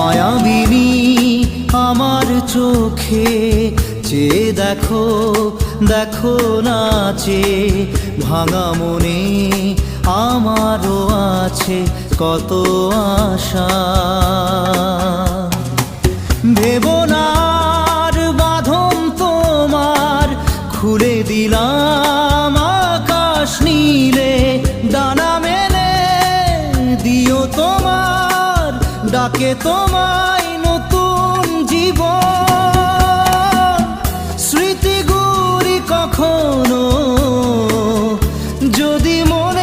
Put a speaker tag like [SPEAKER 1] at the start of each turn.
[SPEAKER 1] মায়াবিনী আমার চোখে চেয়ে দেখো, দেখো নাচে ভাঙা মনে আমারও আছে কত আশা। ভেবো না আর বাঁধন তোমার, খুলে দিলাম আকাশ নীলে, ডানা মেলে দিও তোমার ডাকে তোমায় নতুন জীবন। স্মৃতিগুলি কখনো যদি মনে